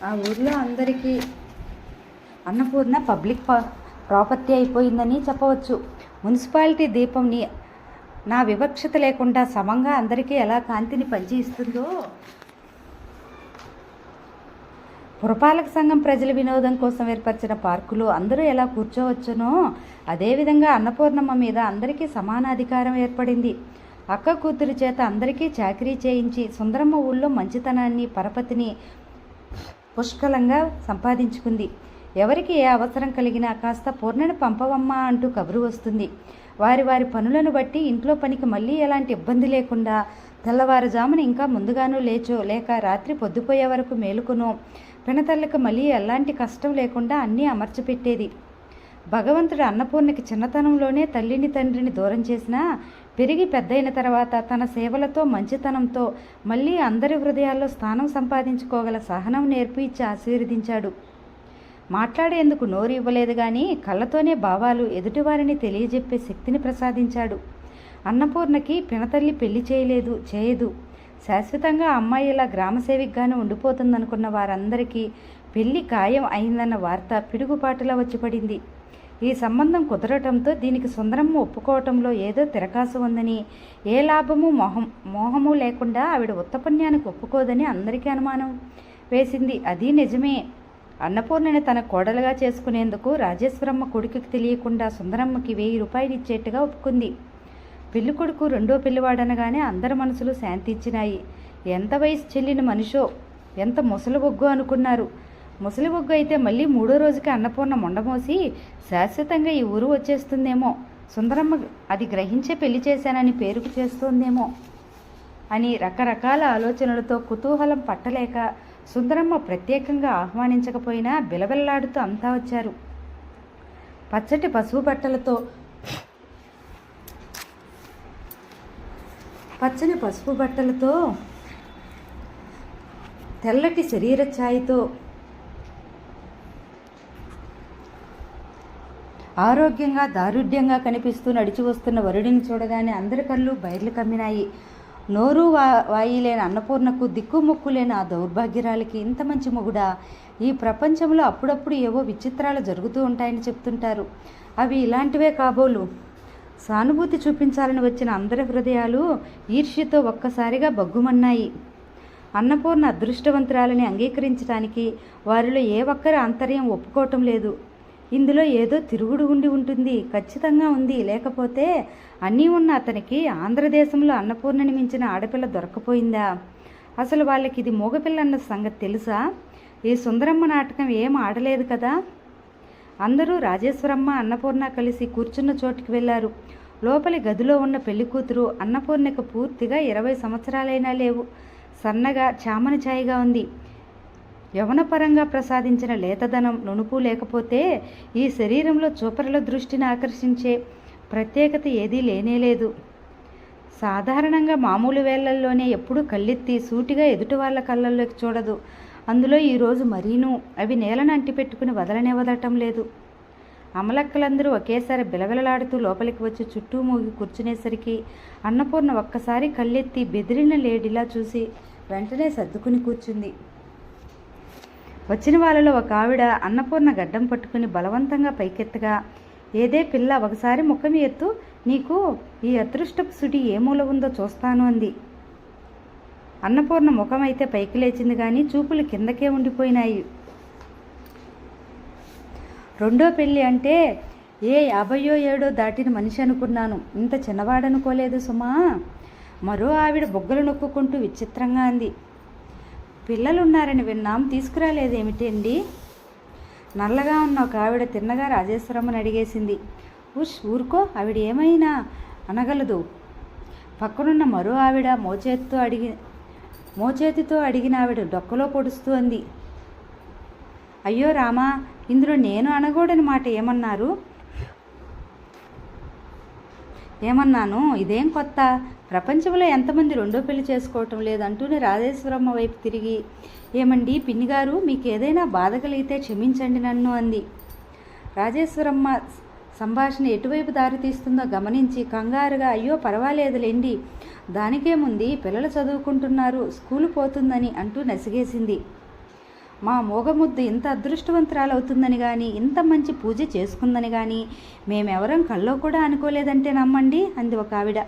ఆ ఊర్లో అందరికీ అన్నపూర్ణ పబ్లిక్ ప్రాపర్టీ అయిపోయిందని చెప్పవచ్చు. మున్సిపాలిటీ దీపంని నా వివక్షత లేకుండా సమంగా అందరికీ ఎలా కాంతిని పంచి ఇస్తుందో, పురపాలక సంఘం ప్రజల వినోదం కోసం ఏర్పరిచిన పార్కులు అందరూ ఎలా కూర్చోవచ్చునో అదేవిధంగా అన్నపూర్ణమ్మ మీద అందరికీ సమానాధికారం ఏర్పడింది. అక్క కూతురి చేత అందరికీ చాకరీ చేయించి సుందరమ్మ ఊళ్ళో మంచితనాన్ని పరపతిని పుష్కలంగా సంపాదించుకుంది. ఎవరికి ఏ అవసరం కలిగినా కాస్త పూర్ణను పంపవమ్మ అంటూ కబురు వస్తుంది. వారి వారి పనులను బట్టి ఇంట్లో పనికి మళ్ళీ ఎలాంటి ఇబ్బంది లేకుండా తెల్లవారుజామున ఇంకా ముందుగానూ లేచో లేక రాత్రి పొద్దుపోయే వరకు మేలుకునో పినతల్లికి మళ్ళీ ఎలాంటి కష్టం లేకుండా అన్నీ అమర్చిపెట్టేది. భగవంతుడు అన్నపూర్ణకి చిన్నతనంలోనే తల్లిని తండ్రిని దూరం చేసినా పెరిగి పెద్దయిన తర్వాత తన సేవలతో మంచితనంతో మళ్ళీ అందరి హృదయాల్లో స్థానం సంపాదించుకోగల సహనం నేర్పి ఇచ్చి ఆశీర్వదించాడు. మాట్లాడేందుకు నోరు ఇవ్వలేదు కానీ కళ్ళతోనే భావాలు ఎదుటివారిని తెలియజెప్పే శక్తిని ప్రసాదించాడు. అన్నపూర్ణకి పినతల్లి పెళ్లి చేయదు. శాశ్వతంగా అమ్మాయి ఇలా గ్రామసేవికగానే ఉండిపోతుందనుకున్న వారందరికీ పెళ్లి ఖాయం అయిందన్న వార్త పిడుగుపాటులా వచ్చి పడింది. ఈ సంబంధం కుదరటంతో దీనికి సుందరమ్మ ఒప్పుకోవటంలో ఏదో తిరకాసు ఉందని, ఏ లాభము మోహము లేకుండా ఆవిడ ఉత్తపుణ్యానికి ఒప్పుకోదని అందరికీ అనుమానం వేసింది. అది నిజమే. అన్నపూర్ణని తన కోడలుగా చేసుకునేందుకు రాజేశ్వరమ్మ కొడుకుకి తెలియకుండా సుందరమ్మకి 1000 రూపాయలు ఇచ్చేట్టుగా ఒప్పుకుంది. పెళ్లి కొడుకు రెండో పెళ్లివాడనగానే అందరి మనసులు శాంతించినాయి. ఎంత వయసు చెల్లిన మనిషో, ఎంత ముసలి బొగ్గు అనుకున్నారు. ముసలి బొగ్గు అయితే మళ్ళీ 3వ రోజుకి అన్నపూర్ణ మొండమోసి శాశ్వతంగా ఈ ఊరు వచ్చేస్తుందేమో, సుందరమ్మ అది గ్రహించే పెళ్లి చేశానని పేరుకు చేస్తోందేమో అని రకరకాల ఆలోచనలతో కుతూహలం పట్టలేక సుందరమ్మ ప్రత్యేకంగా ఆహ్వానించకపోయినా బిలబిల్లాడుతూ అంతా వచ్చారు. పచ్చటి పసుపు బట్టలతో పచ్చని పసుపు బట్టలతో తెల్లటి శరీర ఛాయతో ఆరోగ్యంగా దారుఢ్యంగా కనిపిస్తూ నడిచి వస్తున్న వరుడిని చూడగానే అందరి కళ్ళు బయర్లు కమ్మినాయి. నోరు వాయి లేని అన్నపూర్ణకు దిక్కుమొక్కు లేని ఆ దౌర్భాగ్యరాలకి ఇంత మంచి మొగుడా? ఈ ప్రపంచంలో అప్పుడప్పుడు ఏవో విచిత్రాలు జరుగుతూ ఉంటాయని చెప్తుంటారు. అవి ఇలాంటివే కాబోలు. సానుభూతి చూపించాలని వచ్చిన అందరి హృదయాలు ఈర్ష్యతో ఒక్కసారిగా బగ్గుమన్నాయి. అన్నపూర్ణ అదృష్టవంతురాలని అంగీకరించడానికి వారిలో ఏ ఒక్కరి ఆంతర్యం ఒప్పుకోవటం లేదు. ఇందులో ఏదో తిరుగుడు ఉండి ఉంటుంది, ఖచ్చితంగా ఉంది. లేకపోతే అన్నీ ఉన్న అతనికి ఆంధ్రదేశంలో అన్నపూర్ణని మించిన ఆడపిల్ల దొరకపోయిందా? అసలు వాళ్ళకి ఇది మూగపిల్ల అన్న సంగతి తెలుసా? ఈ సుందరమ్మ నాటకం ఏం ఆడలేదు కదా. అందరూ రాజేశ్వరమ్మ అన్నపూర్ణ కలిసి కూర్చున్న చోటుకి వెళ్ళారు. లోపలి గదిలో ఉన్న పెళ్లి కూతురు అన్నపూర్ణకు పూర్తిగా 20 సంవత్సరాలైనా లేవు. సన్నగా చామని ఛాయగా ఉంది. యవనపరంగా ప్రసాదించిన లేతదనం నునుపు లేకపోతే ఈ శరీరంలో చూపరుల దృష్టిని ఆకర్షించే ప్రత్యేకత ఏదీ లేనేలేదు. సాధారణంగా మామూలు వేళ్లల్లోనే ఎప్పుడూ కళ్ళెత్తి సూటిగా ఎదుటి వాళ్ళ కళ్ళల్లోకి చూడదు. అందులో ఈరోజు మరీనూ అవి నేలను అంటిపెట్టుకుని వదలటం లేదు. అమలక్కలందరూ ఒకేసారి బిలబిలలాడుతూ లోపలికి వచ్చి చుట్టూ మూగి కూర్చునేసరికి అన్నపూర్ణ ఒక్కసారి కళ్ళెత్తి బెదిరిన లేడిలా చూసి వెంటనే సర్దుకుని కూర్చుంది. వచ్చిన వాళ్ళలో ఒక ఆవిడ అన్నపూర్ణ గడ్డం పట్టుకుని బలవంతంగా పైకెత్తగా, ఏదే పిల్ల ఒకసారి ముఖం ఎత్తు, నీకు ఈ అదృష్టపు సుడి ఏ మూల ఉందో చూస్తాను అంది. అన్నపూర్ణ ముఖం అయితే పైకి లేచింది కానీ చూపులు కిందకే ఉండిపోయినాయి. రెండో పెళ్ళి అంటే 50 దాటిన మనిషి అనుకున్నాను, ఇంత చిన్నవాడనుకోలేదు సుమా. మరో ఆవిడ బొగ్గలు నొక్కుకుంటూ విచిత్రంగా అంది. పిల్లలున్నారని విన్నాం, తీసుకురాలేదేమిటండి? నల్లగా ఉన్న ఒక ఆవిడ తిన్నగా రాజేశ్వరమ్మని అడిగేసింది. ఊరుకో, ఆవిడ ఏమైనా అనగలదు. పక్కనున్న మరో ఆవిడ మోచేతితో అడిగిన ఆవిడ డొక్కలో పొడుస్తూ అంది. అయ్యో రామా, ఇందులో నేను అనకూడని మాట ఏమన్నాను? ఇదేం కొత్త? ప్రపంచంలో ఎంతమంది రెండో పెళ్లి చేసుకోవటం లేదంటూనే రాజేశ్వరమ్మ వైపు తిరిగి, ఏమండి పిన్నిగారు, మీకు ఏదైనా బాధ కలిగితే క్షమించండి నన్ను అంది. రాజేశ్వరమ్మ సంభాషణ ఎటువైపు దారితీస్తుందో గమనించి కంగారుగా, అయ్యో పర్వాలేదులేండి, దానికేముంది, పిల్లలు చదువుకుంటున్నారు, స్కూలు పోతుందని అంటూ నసిగేసింది. మా మూగముద్దు ఇంత అదృష్టవంతురాలవుతుందని కానీ ఇంత మంచి పూజ చేసుకుందని కానీ మేమెవరం కల్లో కూడా అనుకోలేదంటే నమ్మండి అంది ఒక ఆవిడ.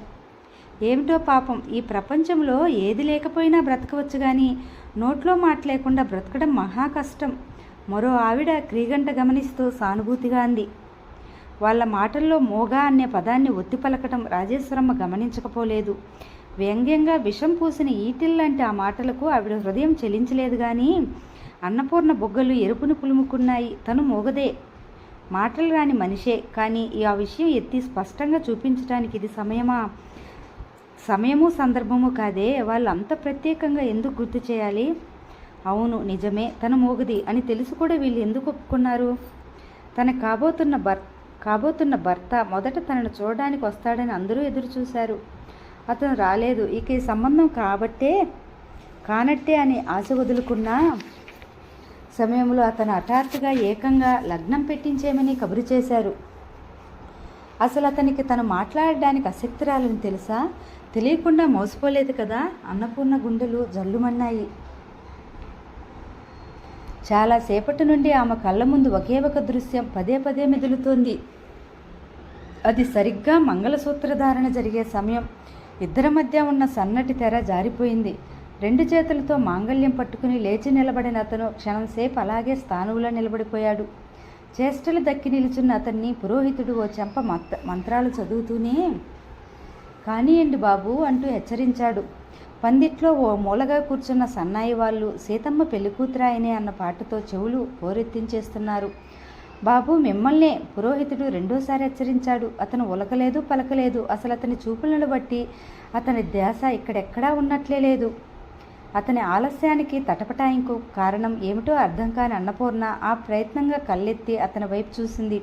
ఏమిటో పాపం, ఈ ప్రపంచంలో ఏది లేకపోయినా బ్రతకవచ్చు కానీ నోట్లో మాట లేకుండా బ్రతకడం మహా కష్టం. మరో ఆవిడ క్రీగంట గమనిస్తూ సానుభూతిగా అంది. వాళ్ళ మాటల్లో మోగా అనే పదాన్ని ఒత్తి పలకటం రాజేశ్వరమ్మ గమనించకపోలేదు. వ్యంగ్యంగా విషం పూసిన ఈటిల్లాంటి ఆ మాటలకు ఆవిడ హృదయం చెలించలేదు. కానీ అన్నపూర్ణ బొగ్గలు ఎరుపును పులుముకున్నాయి. తను మోగదే, మాటలు రాని మనిషే. కానీ ఆ విషయం ఎత్తి స్పష్టంగా చూపించడానికి ఇది సమయము సందర్భము కాదే. వాళ్ళు అంత ప్రత్యేకంగా ఎందుకు గుర్తు చేయాలి? అవును నిజమే, తను మోగది అని తెలుసు కూడా వీళ్ళు ఎందుకు ఒప్పుకున్నారు? తన కాబోతున్న భర్త మొదట తనను చూడడానికి వస్తాడని అందరూ ఎదురు చూశారు. అతను రాలేదు. ఇక ఈ సంబంధం కానట్టే అని ఆశ వదులుకున్న సమయంలో అతను హఠాత్తుగా ఏకంగా లగ్నం పెట్టించేమని కబురు చేశారు. అసలు అతనికి తను మాట్లాడడానికి ఆసక్తిరాలని తెలుసా? తెలియకుండా మోసపోలేదు కదా. అన్నపూర్ణ గుండెలు జల్లుమన్నాయి. చాలాసేపటి నుండి ఆమె కళ్ళ ముందు ఒకే ఒక దృశ్యం పదే పదే మెదులుతోంది. అది సరిగ్గా మంగళసూత్రధారణ జరిగే సమయం. ఇద్దరి మధ్య ఉన్న సన్నటి తెర జారిపోయింది. 2 చేతులతో మాంగళ్యం పట్టుకుని లేచి నిలబడిన అతను క్షణంసేపు అలాగే స్థానువులో నిలబడిపోయాడు. చేష్టలు దక్కి నిలుచున్న అతన్ని పురోహితుడు ఓ చెంప మంత్రాలు చదువుతూనే కానియండి బాబు అంటూ హెచ్చరించాడు. పందిట్లో ఓ మూలగా కూర్చున్న సన్నాయి వాళ్ళు సీతమ్మ పెళ్లికూతురాయనే అన్న పాటతో చెవులు పోరెత్తించేస్తున్నారు. బాబు మిమ్మల్నే పురోహితుడు రెండోసారి హెచ్చరించాడు. అతను ఉలకలేదు పలకలేదు. అసలు అతని చూపులను బట్టి అతని ధ్యాస ఇక్కడెక్కడా ఉన్నట్లే లేదు. అతని ఆలస్యానికి తటపటాయింకు కారణం ఏమిటో అర్థం కాని అన్నపూర్ణ ఆ ప్రయత్నంగా కళ్ళెత్తి అతని వైపు చూసింది.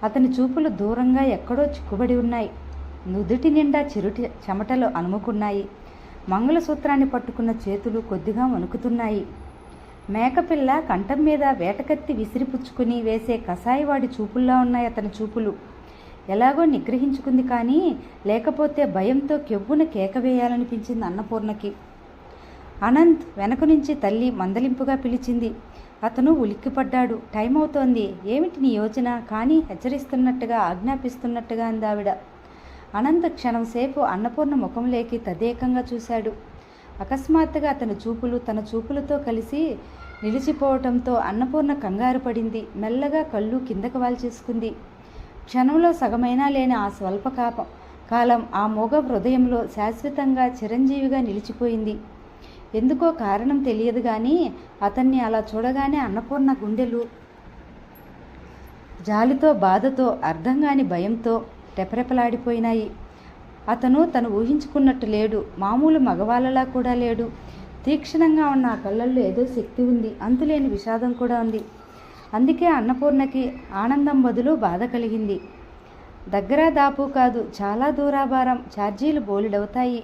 అతని చూపులు దూరంగా ఎక్కడో చిక్కుబడి ఉన్నాయి. నుదుటి నిండా చెమటలు అలుముకున్నాయి. మంగళసూత్రాన్ని పట్టుకున్న చేతులు కొద్దిగా వణుకుతున్నాయి. మేకపిల్ల కంఠం మీద వేటకత్తి విసిరిపుచ్చుకుని వేసే కసాయివాడి చూపుల్లా ఉన్నాయి అతని చూపులు. ఎలాగో నిగ్రహించుకుంది. కానీ లేకపోతే భయంతో కెవ్వున కేక వేయాలనిపించింది అన్నపూర్ణకి. అనంత్ వెనక నుంచి తల్లి మందలింపుగా పిలిచింది. అతను ఉలిక్కిపడ్డాడు. టైం అవుతోంది. ఏమిటి నీ యోచన? కానీ హెచ్చరిస్తున్నట్టుగా ఆజ్ఞాపిస్తున్నట్టుగా అందావిడ. అనంత్ క్షణంసేపు అన్నపూర్ణ ముఖంలోకి తదేకంగా చూశాడు. అకస్మాత్తుగా అతని చూపులు తన చూపులతో కలిసి నిలిచిపోవటంతో అన్నపూర్ణ కంగారు పడింది. మెల్లగా కళ్ళు కిందకు వాల్చేసుకుంది. క్షణంలో సగమైనా లేని ఆ స్వల్ప కాలం ఆ మోగ హృదయంలో శాశ్వతంగా చిరంజీవిగా నిలిచిపోయింది. ఎందుకో కారణం తెలియదు కానీ అతన్ని అలా చూడగానే అన్నపూర్ణ గుండెలు జాలితో బాధతో అర్థం కాని భయంతో రెపరెపలాడిపోయినాయి. తను ఊహించుకున్నట్టు లేడు. మామూలు మగవాళ్ళలా కూడా లేడు. తీక్షణంగా ఉన్న ఆ కళ్ళల్లో ఏదో శక్తి ఉంది. అంతులేని విషాదం కూడా ఉంది. అందుకే అన్నపూర్ణకి ఆనందం బదులు బాధ కలిగింది. దగ్గర దాపు కాదు, చాలా దూరాభారం. ఛార్జీలు బోలెడవుతాయి.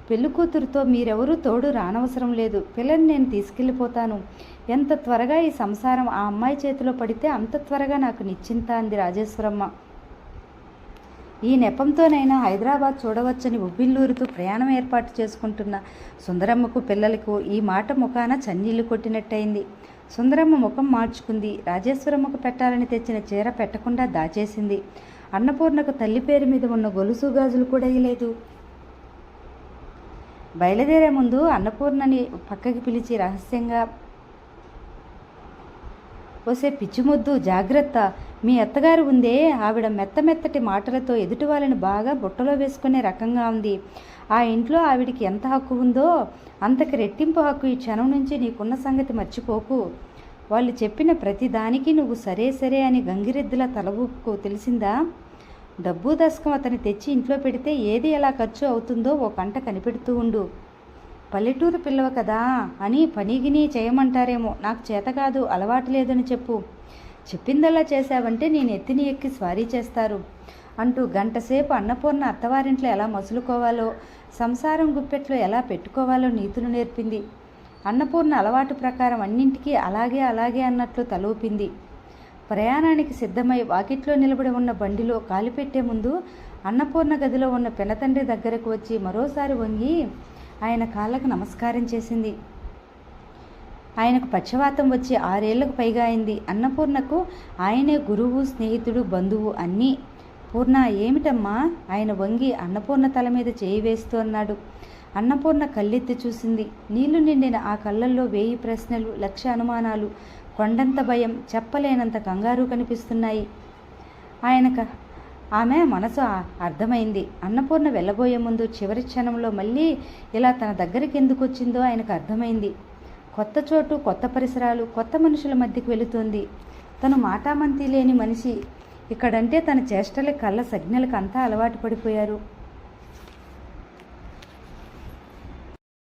పెళ్ళికూతురుతో మీరెవరూ తోడు రానవసరం లేదు. పిల్లని నేను తీసుకెళ్ళిపోతాను. ఎంత త్వరగా ఈ సంసారం ఆ అమ్మాయి చేతిలో పడితే అంత త్వరగా నాకు నిశ్చింత అంది రాజేశ్వరమ్మ. ఈ నెపంతోనైనా హైదరాబాద్ చూడవచ్చని ఉబ్బిల్లూరుతూ ప్రయాణం ఏర్పాటు చేసుకుంటున్న సుందరమ్మకు పిల్లలకు ఈ మాట ముఖాన చన్నీళ్లు కొట్టినట్టయింది. సుందరమ్మ ముఖం మార్చుకుంది. రాజేశ్వరమ్మకు పెట్టాలని తెచ్చిన చీర పెట్టకుండా దాచేసింది. అన్నపూర్ణకు తల్లి పేరు మీద ఉన్న గొలుసు గాజులు కూడా ఇయ్యలేదు. బయలుదేరే ముందు అన్నపూర్ణని పక్కకి పిలిచి రహస్యంగా, ఓసే పిచ్చిమొద్దు, జాగ్రత్త. మీ అత్తగారు ఉందే, ఆవిడ మెత్తటి మాటలతో ఎదుటి వాళ్ళని బాగా బుట్టలో వేసుకునే రకంగా ఉంది. ఆ ఇంట్లో ఆవిడికి ఎంత హక్కు ఉందో అంతకి రెట్టింపు హక్కు ఈ క్షణం నుంచి నీకున్న సంగతి మర్చిపోకు. వాళ్ళు చెప్పిన ప్రతి దానికి నువ్వు సరే సరే అని గంగిరెద్దులా తల ఊపుకో, తెలిసిందా? డబ్బు దశకం అతని తెచ్చి ఇంట్లో పెడితే ఏది ఎలా ఖర్చు అవుతుందో ఓ కంట కనిపెడుతూ ఉండు. పల్లెటూరు పిల్లవ కదా అని పనిగిని చేయమంటారేమో. నాకు చేత కాదు, అలవాటు లేదని చెప్పు. చెప్పిందల్లా చేశావంటే నేను ఎత్తిని ఎక్కి స్వారీ చేస్తారు అంటూ గంటసేపు అన్నపూర్ణ అత్తవారింట్లో ఎలా మసులుకోవాలో, సంసారం గుప్పెట్లో ఎలా పెట్టుకోవాలో నీతులు నేర్పింది. అన్నపూర్ణ అలవాటు ప్రకారం అన్నింటికీ అలాగే అలాగే అన్నట్లు తలూపింది. ప్రయాణానికి సిద్ధమై వాకిట్లో నిలబడి ఉన్న బండిలో కాలిపెట్టే ముందు అన్నపూర్ణ గదిలో ఉన్న పెనతండ్రి దగ్గరకు వచ్చి మరోసారి వంగి ఆయన కాళ్ళకు నమస్కారం చేసింది. ఆయనకు పక్షవాతం వచ్చి 6 ఏళ్లకు పైగా అయింది. అన్నపూర్ణకు ఆయనే గురువు, స్నేహితుడు, బంధువు అన్నీ. పూర్ణ, ఏమిటమ్మా? ఆయన వంగి అన్నపూర్ణ తల మీద చేయి వేస్తూ అన్నాడు. అన్నపూర్ణ కళ్ళెత్తి చూసింది. నీళ్లు నిండిన ఆ కళ్ళల్లో 1000 ప్రశ్నలు, 1,00,000 అనుమానాలు, కొండంత భయం, చెప్పలేనంత కంగారు కనిపిస్తున్నాయి. ఆమె మనసు అర్థమైంది. అన్నపూర్ణ వెళ్ళబోయే ముందు చివరి క్షణంలో మళ్ళీ ఇలా తన దగ్గరికి ఎందుకు వచ్చిందో ఆయనకు అర్థమైంది. కొత్త చోటు, కొత్త పరిసరాలు, కొత్త మనుషుల మధ్యకు వెళుతోంది. తను మాటామంతి లేని మనిషి. ఇక్కడంటే తన చేష్టల కళ్ళ సంజ్ఞలకు అంతా అలవాటు పడిపోయారు.